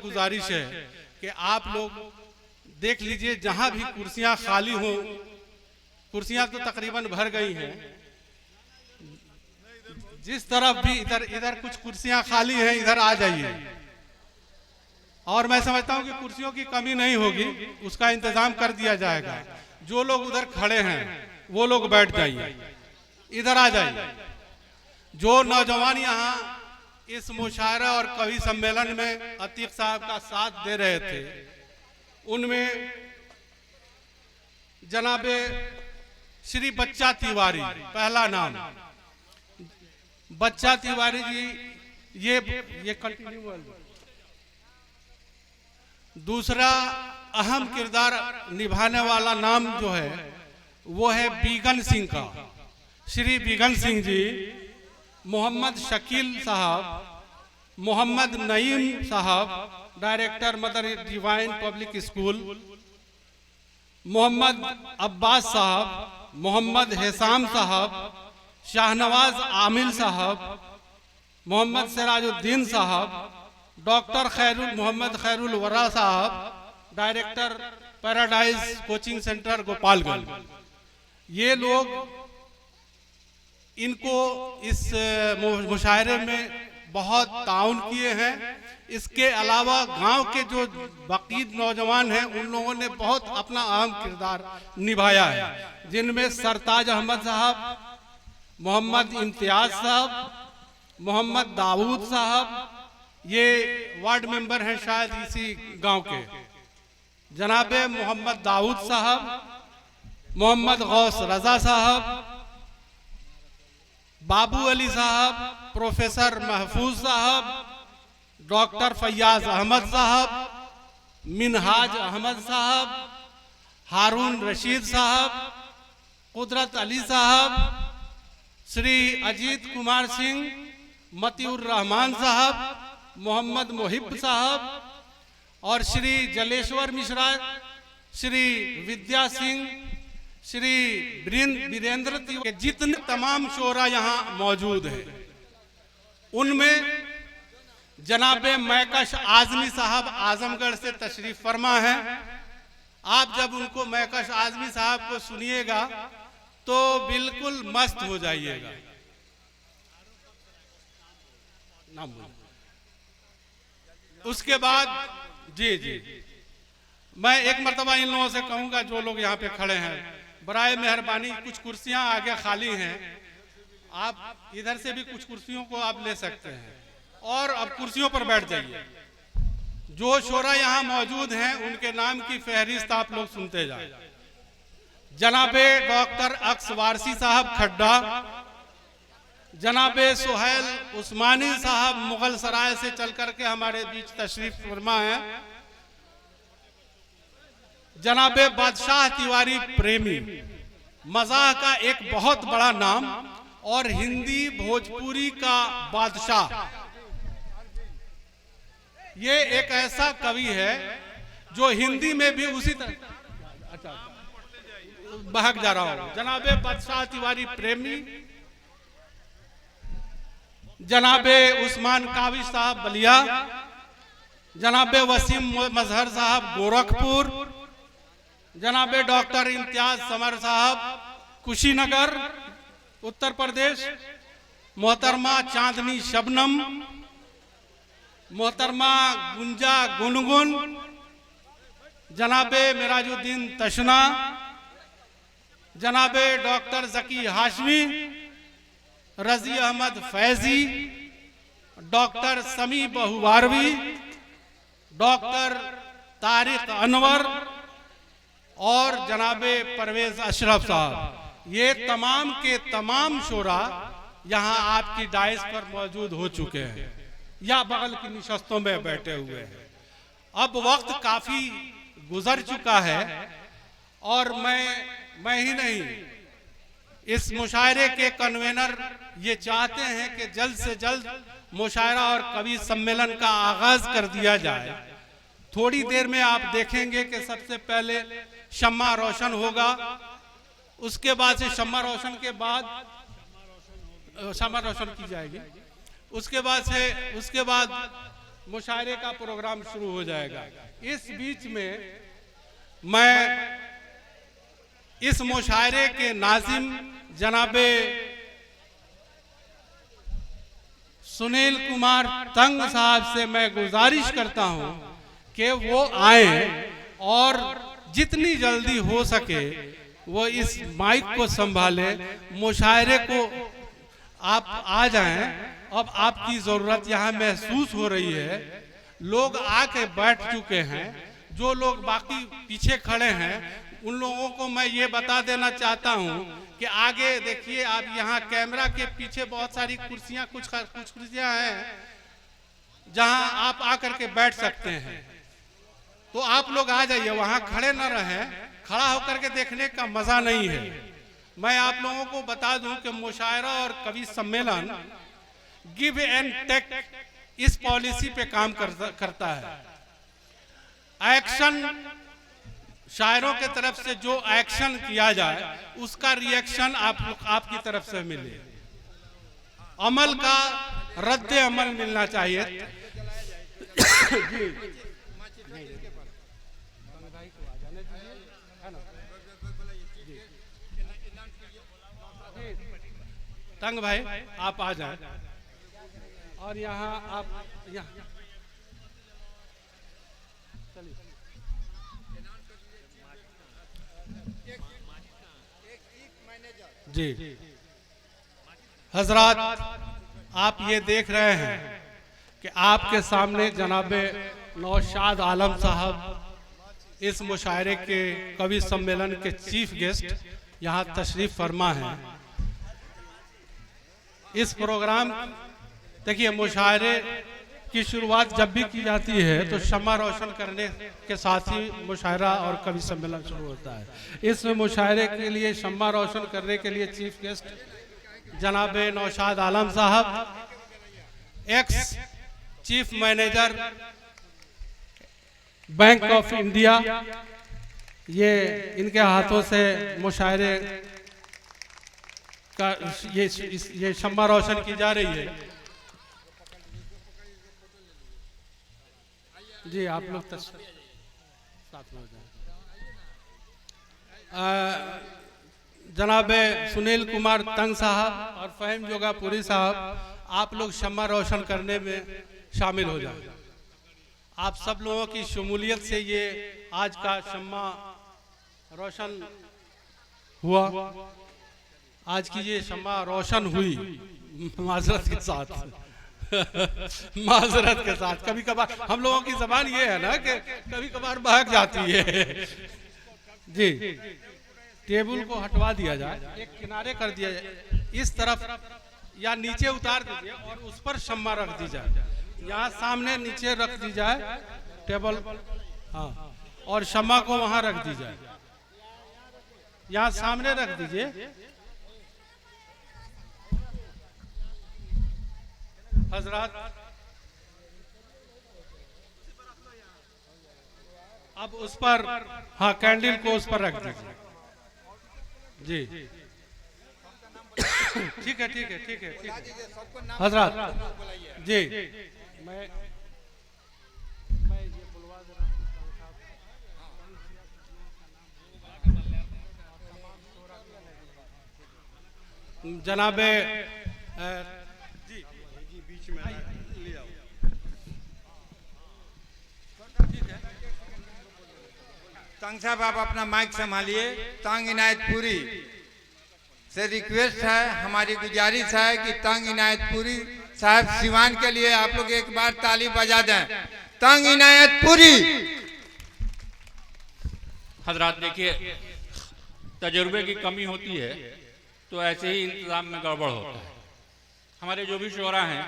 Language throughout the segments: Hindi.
गुजारिश है कि आप लोग देख लीजिए, जहां भी कुर्सियां खाली हो, कुर्सियां तो तकरीबन भर गई हैं, जिस तरफ भी इधर कुछ कुर्सियां खाली हैं, इधर आ जाइए। और मैं समझता हूं कि कुर्सियों की कमी नहीं होगी, उसका इंतजाम कर दिया जाएगा। जो लोग उधर खड़े हैं वो लोग बैठ जाइए, इधर आ जाइए। जो नौजवान यहाँ इस मुशायरा और कवि सम्मेलन में अतीक साहब का साथ दे रहे थे, उनमें जनाबे श्री बच्चा तिवारी, पहला नाम बच्चा तिवारी जी, ये कंटिन्यू। दूसरा अहम किरदार निभाने वाला नाम जो है वो है बीगन सिंह का, श्री बीगन सिंह जी, मोहम्मद शकील साहब, मोहम्मद नईम साहब, director Mother Divine Public School, Mohammad Abbas साहब, मोहम्मद हेसाम साहब, शाहनवाज आमिल साहब, मोहम्मद सिराजुद्दीन साहब, डॉक्टर मोहम्मद खैरुल वरा साहब, director paradise coaching centre Gopalganj. ये लोग इनको इस मुशायरे में बहुत ताउन किए हैं। इसके अलावा गांव के जो बाकी नौजवान हैं उन लोगों ने बहुत अपना अहम किरदार निभाया है, जिनमें सरताज अहमद साहब, मोहम्मद इम्तियाज साहब, मोहम्मद दाऊद साहब, ये वार्ड मेंबर हैं शायद इसी गांव के, जनाबे मोहम्मद दाऊद साहब, मोहम्मद गौस रजा साहब, बाबू अली साहब, प्रोफेसर महफूज साहब, डॉक्टर फैयाज अहमद साहब, मिनहाज अहमद साहब, हारून रशीद साहब, कुदरत अली साहब, श्री अजीत कुमार सिंह, मतिउर रहमान साहब, मोहम्मद मोहिब साहब और श्री जलेश्वर मिश्रा, श्री विद्या सिंह, श्री वीरेंद्र तिवारी, जितने तमाम शोरा यहाँ मौजूद है, उनमें जनाबे मैकश आजमी साहब आजमगढ़ से तशरीफ फरमा है। आप जब उनको मैकश आजमी साहब को सुनिएगा तो बिल्कुल मस्त हो जाइएगा। उसके बाद जी मैं एक मर्तबा इन लोगों से कहूंगा, जो लोग यहाँ पे खड़े हैं, बराए मेहरबानी कुछ कुर्सियां आगे खाली हैं, आप इधर से भी कुछ कुर्सियों को आप ले सकते हैं और अब कुर्सियों पर बैठ जाइए। जो शोरा यहाँ मौजूद हैं उनके नाम की फहरिस्त आप लोग सुनते जाए। जनाबे डॉक्टर अक्स वारसी साहब खड्डा, जनाबे सुहैल उस्मानी साहब मुगल सराय से चल करके हमारे बीच तशरीफ फरमा है। जनाबे बादशाह तिवारी प्रेमी, मज़ाह का एक बहुत बड़ा नाम और हिंदी भोजपुरी का बादशाह। ये एक ऐसा कवि है जो हिंदी में भी उसी तरह, अच्छा बहक जा रहा हूं। जनाबे बादशाह तिवारी प्रेमी, जनाबे उस्मान काविश साहब बलिया, जनाबे वसीम मजहर साहब गोरखपुर, जनाबे डॉक्टर इम्तियाज समर साहब कुशीनगर उत्तर प्रदेश, मोहतरमा चांदनी शबनम, मोहतरमा गुंजा गुनगुन, जनाबे मिराजुद्दीन तशना, जनाबे डॉक्टर जकी हाशमी, रजी अहमद फैजी, डॉक्टर समी बहुवारवी, डॉक्टर तारिक अनवर और जनाबे परवेज अशरफ साहब। ये तमाम के तमाम शोरा यहाँ आपकी डाइस पर मौजूद हो चुके हैं या बगल की निशस्तों में बैठे हुए हैं। अब वक्त काफी गुजर चुका है और मैं ही नहीं, इस मुशायरे के कन्वेनर ये चाहते हैं कि जल्द से जल्द मुशायरा और कवि सम्मेलन का आगाज कर दिया जाए। थोड़ी देर में आप देखेंगे कि सबसे पहले शम्मा रोशन होगा, उसके बाद से शम्मा रोशन के बाद शम्मा रोशन की जाएगी, उसके बाद मुशायरे का प्रोग्राम शुरू हो जाएगा। इस बीच में मैं इस मुशायरे के नाजिम जनाबे सुनील कुमार तंग साहब से मैं गुजारिश करता हूं कि वो आए और जितनी जल्दी हो सके वो इस माइक को संभाले, मुशायरे को आप आ जाएं। अब आपकी जरूरत यहाँ महसूस हो रही है। लोग आके बैठ चुके हैं, जो लोग बाकी पीछे खड़े हैं उन लोगों को मैं ये बता देना चाहता हूँ कि आगे देखिए, आप यहाँ कैमरा के पीछे बहुत सारी कुर्सियाँ, कुछ कुर्सियाँ हैं जहाँ आप आकर के बैठ सकते हैं। तो आप लोग आ जाइए, वहाँ खड़े न रहें, खड़ा होकर के देखने का मजा नहीं है। मैं आप लोगों को बता दूं कि मुशायरा और कवि सम्मेलन गिव एंड टेक इस पॉलिसी पे काम करता है। एक्शन, शायरोों के तरफ से जो एक्शन किया जाए उसका रिएक्शन आपकी तरफ से मिले। अमल का रद्द अमल मिलना चाहिए। जी तंग भाई आप आ जाएं और यहाँ आप यहाँ चलिए। जी हजरात, आप ये देख रहे हैं कि आपके सामने जनाबे नौशाद आलम साहब इस मुशायरे के कवि सम्मेलन के चीफ गेस्ट यहाँ तशरीफ फरमा हैं। इस प्रोग्राम, देखिए, मुशायरे की शुरुआत जब भी की जाती है तो शम्मा रोशन करने के साथ ही मुशायरा और कवि सम्मेलन शुरू होता है। इस मुशायरे के लिए शम्मा रोशन करने के लिए चीफ गेस्ट जनाबे नौशाद आलम साहब, ex chief manager bank of India, ये इनके हाथों से मुशायरे का ये शम्मा रोशन की जा रही है। जी आप लोग साथ में हो जाए। जनाबे सुनील कुमार तंग साहब और फहीम जोगापुरी साहब, आप लोग शम्मा रोशन करने में शामिल हो जाए। आप सब लोगों की शमूलियत से ये आज का शम्मा रोशन हुआ। आज की ये शम्मा रोशन हुई माजरत के साथ माजरत के साथ। कभी कभार हम लोगों की जबान ये है ना कि कभी कभार बहक जाती है। जी टेबल को हटवा दिया जाए, एक किनारे कर दिया जाए, इस तरफ या नीचे उतार दीजिए और उस पर शम्मा रख दी जाए। यहाँ सामने नीचे रख दी जाए टेबल, हाँ, और शम्मा को वहां रख दी जाए। यहाँ सामने रख दीजिए। हजरात, अब उस पर, हाँ, कैंडल को उस पर रख दीजिए। जी ठीक है, ठीक है, ठीक है, ठीक है। हजरात जी, मैं ये बुलवा दे रहा हूँ जनाबे जी बीच में ले आओ। तंग साहब आप अपना माइक संभालिए। तंग इनायतपुरी से रिक्वेस्ट है, हमारी गुजारिश है कि तंग इनायतपुरी साहब सिवान के लिए आप लोग एक बार ताली बजा दें। तंग इनायतपुरी। हजरात देखिए, तजुर्बे की कमी होती है तो ऐसे ही इंतजाम में गड़बड़ होता है। हमारे जो भी शोरा हैं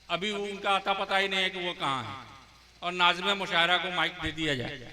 अभी उनका आता पता ही नहीं है कि वो कहाँ हैं, और नाज़िम मुशायरा को माइक दे दिया जाए।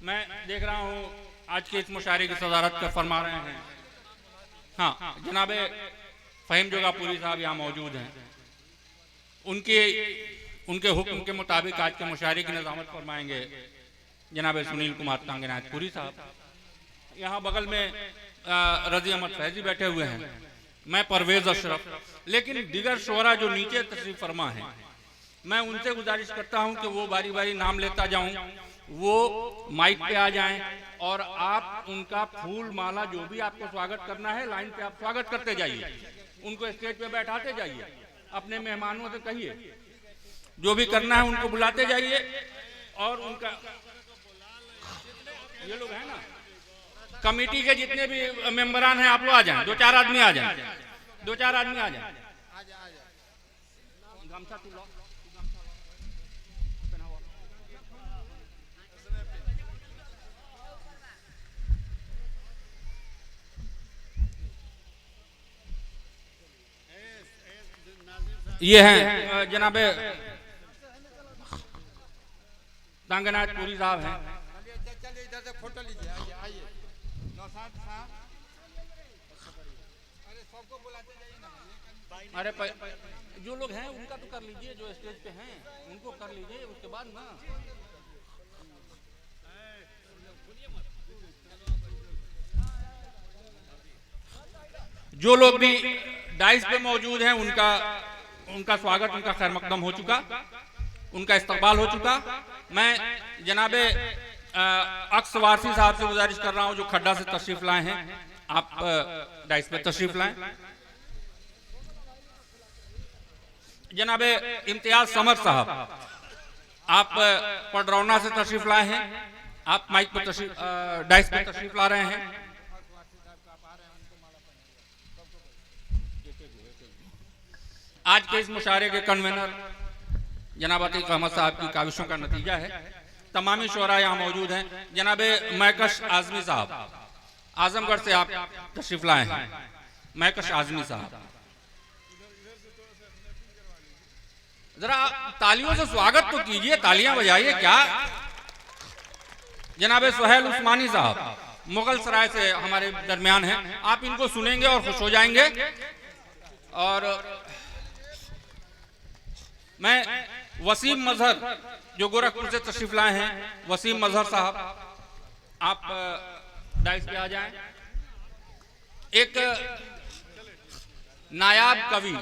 मैं देख रहा हूँ आज के इस मुशायरे की सदारत कर फरमा रहे हैं, हाँ, जनाबे फहीम जोगापुरी साहब यहाँ मौजूद हैं। उनके हुक्म के मुताबिक आज के मुशायरे की निज़ामत फरमाएंगे जनाबे सुनील कुमार तंग इनायतपुरी साहब। यहाँ बगल में रजी अहमद फैजी बैठे हुए हैं, मैं परवेज अशरफ। लेकिन दीगर शोरा जो नीचे तशरीफ फरमा हैं मैं उनसे गुजारिश करता हूं कि वो बारी बारी नाम लेता जाऊं, वो माइक पे आ जाएं और आप उनका फूल माला जो भी आपको स्वागत करना है लाइन पे आप स्वागत करते जाइए, उनको स्टेज पे बैठाते जाइए, अपने मेहमानों से कहिए जो भी करना है उनको बुलाते जाइए। और उनका ये लोग हैं ना कमेटी के जितने भी मेंबरान हैं, आप लोग आ जाएं, 2-4 आदमी आ जाएं, 2-4 आदमी आ जाएं। गमछा तू लो, ये हैं जनाब तांगनाथ पुरी साहब हैं। चलिए इधर से फोटो लीजिए, आइए आइए। नौशाद साहब, अरे सबको बुलाते जाइए ना। अरे जो लोग हैं उनका तो कर लीजिए, जो स्टेज पे हैं उनको कर लीजिए, उसके बाद ना जो लोग भी डाइस पे मौजूद हैं उनका स्वागत, उनका खैर मकदम हो चुका, उनका इस्तकबाल हो चुका। मैं जनाबे अक्स वारसी साहब से गुजारिश कर रहा हूं जो खड्डा से तशरीफ लाए हैं, आप डाइस पे तशरीफ लाएं। जनाबे इम्तियाज समर साहब, आप पडरौना से तशरीफ लाए हैं, आप माइक पे डाइस पे तशरीफ ला रहे हैं। आज के इस मुशायरे के कन्वेनर जनाब अतीक अहमद साहब की काविशों का नतीजा है। तमामी शोरा यहाँ मौजूद हैं। जनाबे महकश आजमी साहब, आजमगढ़ से आप तशरीफ लाए हैं, महकश आजमी साहब, जरा तालियों से स्वागत तो कीजिए, तालियां बजाइए क्या। जनाबे सुहेल उस्मानी साहब मुगल सराय से हमारे दरमियान हैं, आप इनको सुनेंगे और खुश हो जाएंगे। और मैं वसीम मजहर जो गोरखपुर से तशरीफ लाए हैं, वसीम मजहर साहब, आप डाइस पे आ जाएं। एक नायाब कवि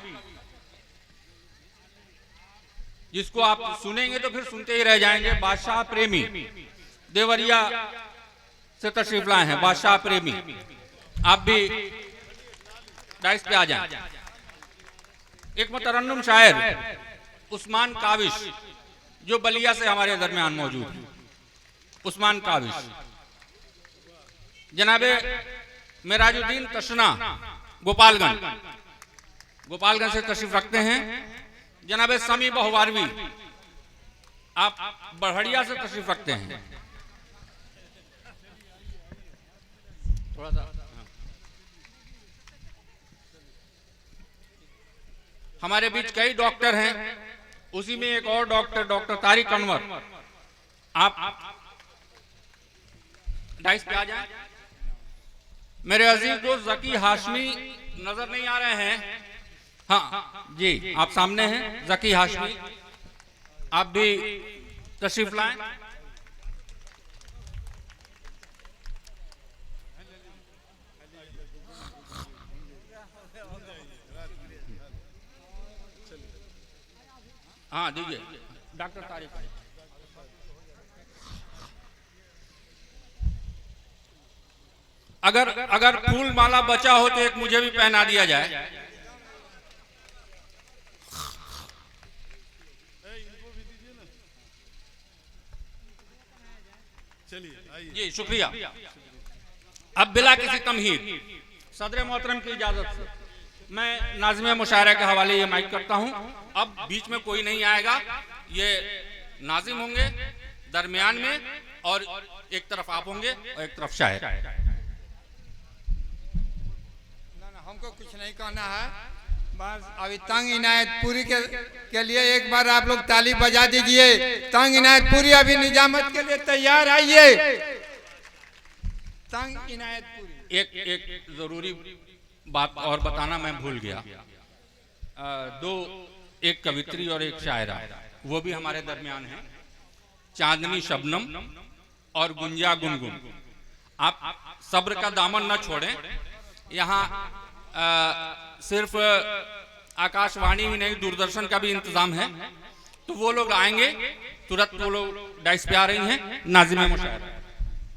जिसको आप सुनेंगे तो फिर सुनते ही रह जाएंगे, बादशाह प्रेमी देवरिया से तशरीफ लाए हैं, बादशाह प्रेमी, आप भी डाइस पे आ जाएं। एक मुतरन्नुम शायर उस्मान काविश जो बलिया से हमारे दरमियान मौजूद है, उस्मान काविश। जनाबे मिराजुद्दीन तशना गोपालगंज से तशरीफ रखते हैं। जनाबे समी बहुवारवी, आप बढ़िया से तशरीफ रखते हैं। थोड़ा सा हमारे बीच कई डॉक्टर हैं, उसी में एक और डॉक्टर तारिक अनवर, आप डाइस पे आ जाएं। मेरे अजीज दोस्त जकी हाशमी नजर नहीं आ रहे हैं, हाँ जी आप सामने हैं, जकी हाशमी, आप भी तशरीफ लाएं। हाँ दीजिए डॉक्टर तारिक। अगर फूल माला बचा हो तो एक मुझे भी पहना दिया जाए। जी शुक्रिया। अब बिला किसी तमहीद सदर मोहतरम की इजाजत से मैं नाज़िम मुशायरा के हवाले ये माइक करता हूँ। अब बीच में कोई नहीं आएगा, ये नाज़िम होंगे दरमियान में, और एक तरफ आप होंगे और एक तरफ शायर। ना हमको कुछ नहीं कहना है, बस अभी तंग इनायतपुरी के लिए एक बार आप लोग ताली बजा दीजिए। तंग इनायतपुरी अभी निजामत के लिए तैयार, आइए। तंग इनायतपुरी। एक जरूरी बात और बताना मैं भूल गया, एक कवित्री और एक शायरा, वो भी हमारे दरमियान है, चांदनी शबनम और गुंजा गुनगुन। आप सब्र का दामन न छोड़ें। यहाँ सिर्फ आकाशवाणी ही नहीं, दूरदर्शन का भी इंतजाम है। तो वो लोग आएंगे, तुरंत वो लोग डाइस पे आ रही हैं, नाज़िम मुशायरा।